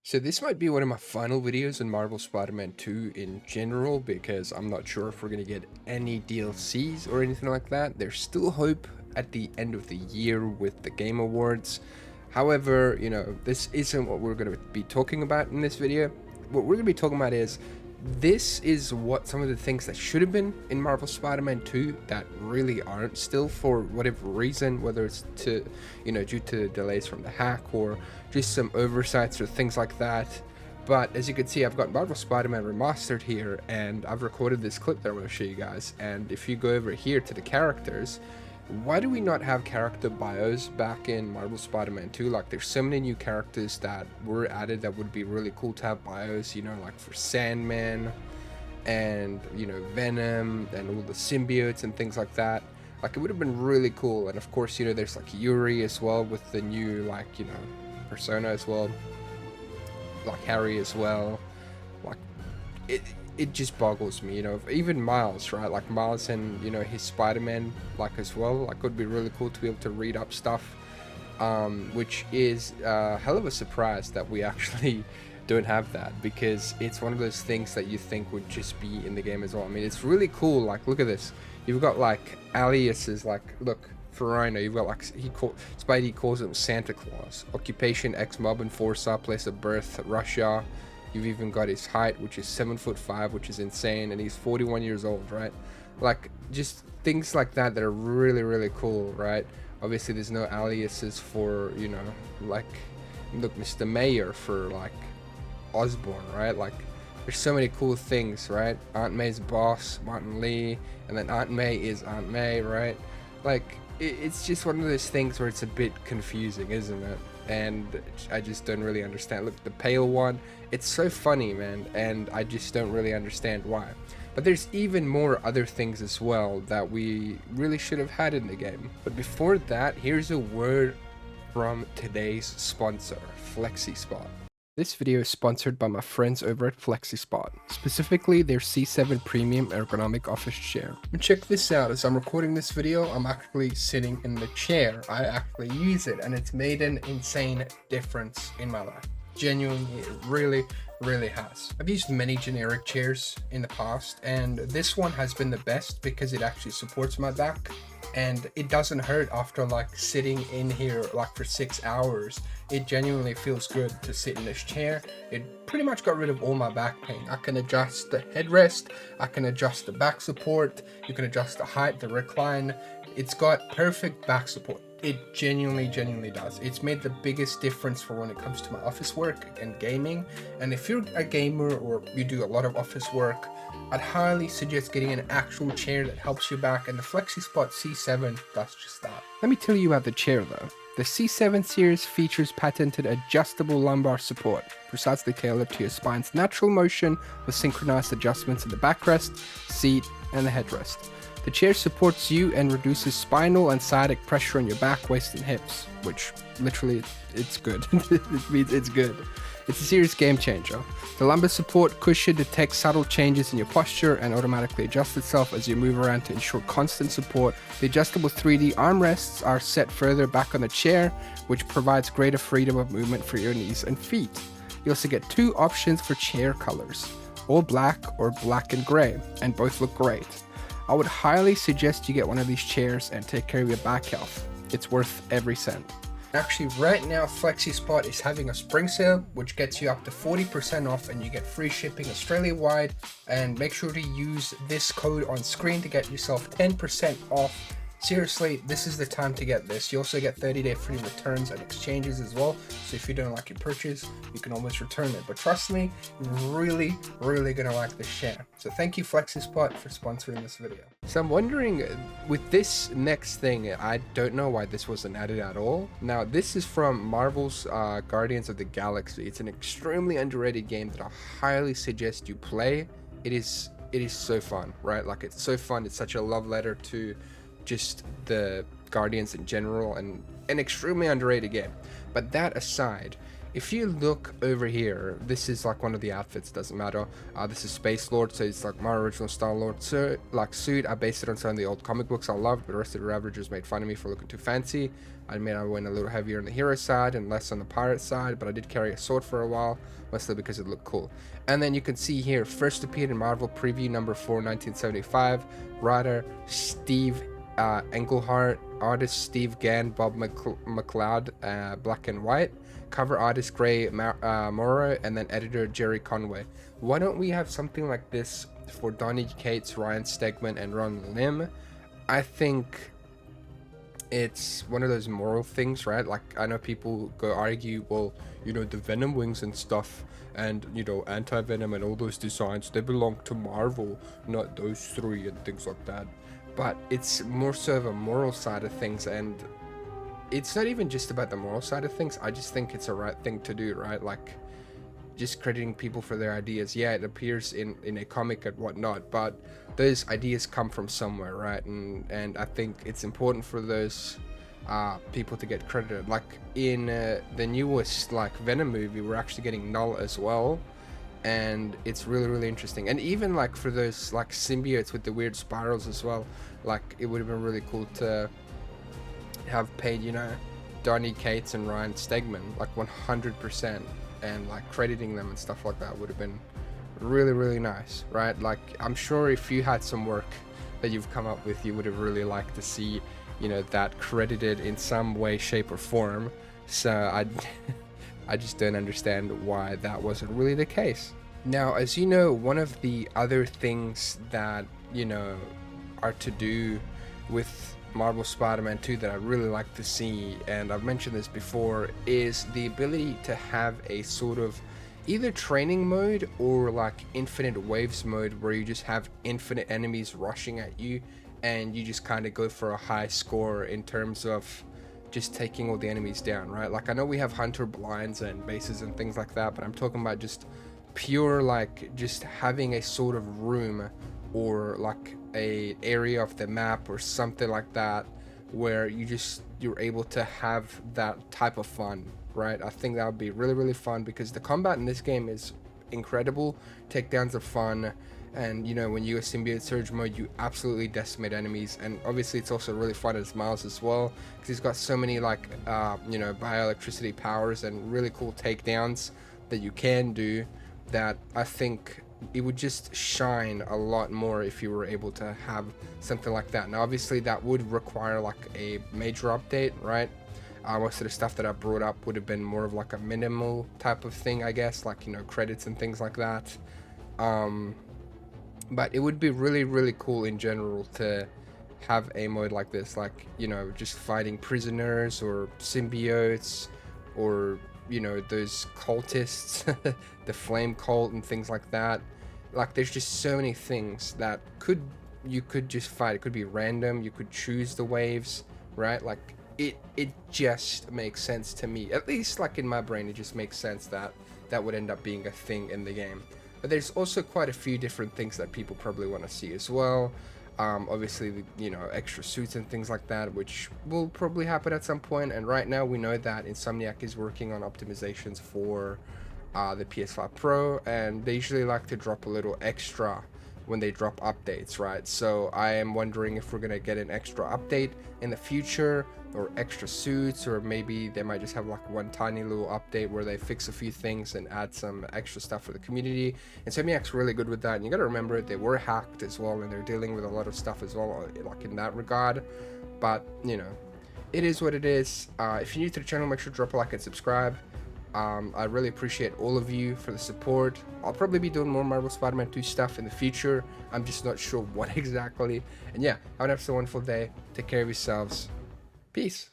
So this might be one of my final videos on Marvel Spider-Man 2 in general, because I'm not sure if we're going to get any DLCs or anything like that. There's still hope at the end of the year with the Game Awards. However, this isn't what we're going to be talking about in this video. What we're going to be talking about is this is what some of the things that should have been in Marvel Spider-Man 2 that really aren't still for whatever reason, whether it's due to delays from the hack or just some oversights or things like that. But as you can see, I've got Marvel Spider-Man Remastered here, and I've recorded this clip that I'm going to show you guys. And if you go over here to the characters, why do we not have character bios back in Marvel Spider-Man 2? Like, there's so many new characters that were added that would be really cool to have bios, like for Sandman and, Venom and all the symbiotes and things like that. Like, it would have been really cool. And of course, there's like Yuri as well with the new, persona as well. Like Harry as well. Like, it just boggles me, even Miles, right? Like Miles and his Spider-Man as well, like, would be really cool to be able to read up stuff, which is a hell of a surprise that we actually don't have that, because it's one of those things that you think would just be in the game as well. I mean, it's really cool. Like, look at this, you've got like aliases, like, look, for Rhino, you've got like Spidey calls him Santa Claus, occupation ex-mob enforcer, place of birth Russia. You've even got his height, which is 7'5", which is insane, and he's 41 years old, right? Like, just things like that that are really, really cool, right? Obviously, there's no aliases for, like, look, Mr. Mayor for, like, Osborn, right? Like, there's so many cool things, right? Aunt May's boss, Martin Lee, and then Aunt May is Aunt May, right? Like, it's just one of those things where it's a bit confusing, isn't it? And I just don't really understand. Look, the pale one, it's so funny, man, and I just don't really understand why. But there's even more other things as well that we really should have had in the game. But before that, here's a word from today's sponsor, FlexiSpot. This video is sponsored by my friends over at FlexiSpot, specifically their C7 Premium Ergonomic Office Chair. And check this out, as I'm recording this video, I'm actually sitting in the chair. I actually use it, and it's made an insane difference in my life. Genuinely, it really, really has. I've used many generic chairs in the past, and this one has been the best because it actually supports my back. And it doesn't hurt after like sitting in here like for 6 hours. It genuinely feels good to sit in this chair. It pretty much got rid of all my back pain. I can adjust the headrest, I can adjust the back support, you can adjust the height, the recline. It's got perfect back support. It genuinely does. It's made the biggest difference for when it comes to my office work and gaming. And if you're a gamer or you do a lot of office work, I'd highly suggest getting an actual chair that helps you back, and the FlexiSpot C7 does just that. Let me tell you about the chair though. The C7 series features patented adjustable lumbar support, precisely tailored to your spine's natural motion with synchronized adjustments in the backrest, seat, and the headrest. The chair supports you and reduces spinal and sciatic pressure on your back, waist, and hips, which literally, it's good. It means it's good. It's a serious game changer. The lumbar support cushion detects subtle changes in your posture and automatically adjusts itself as you move around to ensure constant support. The adjustable 3D armrests are set further back on the chair, which provides greater freedom of movement for your knees and feet. You also get two options for chair colors, all black or black and gray, and both look great. I would highly suggest you get one of these chairs and take care of your back health. It's worth every cent. Actually, right now FlexiSpot is having a spring sale, which gets you up to 40% off, and you get free shipping Australia-wide. And make sure to use this code on screen to get yourself 10% off. Seriously, this is the time to get this. You also get 30-day free returns and exchanges as well. So if you don't like your purchase, you can always return it. But trust me, you're really gonna like this chair. So thank you FlexiSpot for sponsoring this video. So I'm wondering, with this next thing, I don't know why this wasn't added at all. Now, this is from Marvel's Guardians of the Galaxy. It's an extremely underrated game that I highly suggest you play. It is so fun, right? Like, it's so fun. It's such a love letter to just the Guardians in general, and an extremely underrated game. But that aside, if you look over here, this is like one of the outfits, doesn't matter. This is Space Lord, so it's like my original Star Lord suit. I based it on some of the old comic books I loved, but the rest of the Ravagers made fun of me for looking too fancy. I admit I went a little heavier on the hero side and less on the pirate side, but I did carry a sword for a while, mostly because it looked cool. And then you can see here, first appeared in Marvel Preview number 4, 1975. Writer Steve Englehart, artist Steve Gann, Bob McLeod, black and white, cover artist Gray Morrow, and then editor Jerry Conway. Why don't we have something like this for Donny Cats, Ryan Stegman, and Ron Lim? I think it's one of those moral things, right? Like, I know people go argue, well, you know, the Venom wings and stuff, and, you know, Anti-Venom and all those designs, they belong to Marvel, not those three and things like that. But it's more so of a moral side of things, and it's not even just about the moral side of things. I just think it's a right thing to do, right? Like, just crediting people for their ideas. Yeah, it appears in a comic and whatnot, but those ideas come from somewhere, right? And I think it's important for those people to get credited. Like in the newest like Venom movie, we're actually getting Null as well, and it's really, really interesting. And even like for those like symbiotes with the weird spirals as well, like it would have been really cool to have paid, you know, Donny Cats and Ryan Stegman like 100%, and like crediting them and stuff like that would have been really, really nice, right? Like, I'm sure if you had some work that you've come up with, you would have really liked to see, you know, that credited in some way, shape, or form. So I just don't understand why that wasn't really the case. Now, as you know, one of the other things that, you know, are to do with Marvel Spider-Man 2 that I really like to see, and I've mentioned this before, is the ability to have a sort of either training mode or like infinite waves mode, where you just have infinite enemies rushing at you and you just kind of go for a high score in terms of just taking all the enemies down, right? Like, I know we have hunter blinds and bases and things like that, but I'm talking about just pure, like, just having a sort of room or like a area of the map or something like that where you're able to have that type of fun, right? I think that would be really, really fun, because the combat in this game is incredible. Takedowns are fun, and you know, when you go symbiote surge mode, you absolutely decimate enemies. And obviously it's also really fun as Miles as well, because he's got so many like you know, bioelectricity powers and really cool takedowns that you can do, that I think it would just shine a lot more if you were able to have something like that. Now obviously that would require like a major update, right? Most of the stuff that I brought up would have been more of like a minimal type of thing, I guess, like, you know, credits and things like that. But it would be really, really cool in general to have a mode like this, like, you know, just fighting prisoners or symbiotes, or, you know, those cultists, the flame cult and things like that. Like, there's just so many things that you could just fight. It could be random, you could choose the waves, right? Like, it just makes sense to me, at least like in my brain. It just makes sense that that would end up being a thing in the game. But there's also quite a few different things that people probably want to see as well. Obviously, you know, extra suits and things like that, which will probably happen at some point. And right now we know that Insomniac is working on optimizations for the PS5 Pro, and they usually like to drop a little extra when they drop updates, right? So I am wondering if we're gonna get an extra update in the future, or extra suits, or maybe they might just have like one tiny little update where they fix a few things and add some extra stuff for the community. And Insomniac's really good with that, and you gotta remember they were hacked as well, and they're dealing with a lot of stuff as well, like in that regard. But you know, it is what it is. If you're new to the channel, make sure to drop a like and subscribe. I really appreciate all of you for the support. I'll probably be doing more Marvel Spider-Man 2 stuff in the future. I'm just not sure what exactly. And yeah, have an absolutely wonderful day. Take care of yourselves. Peace.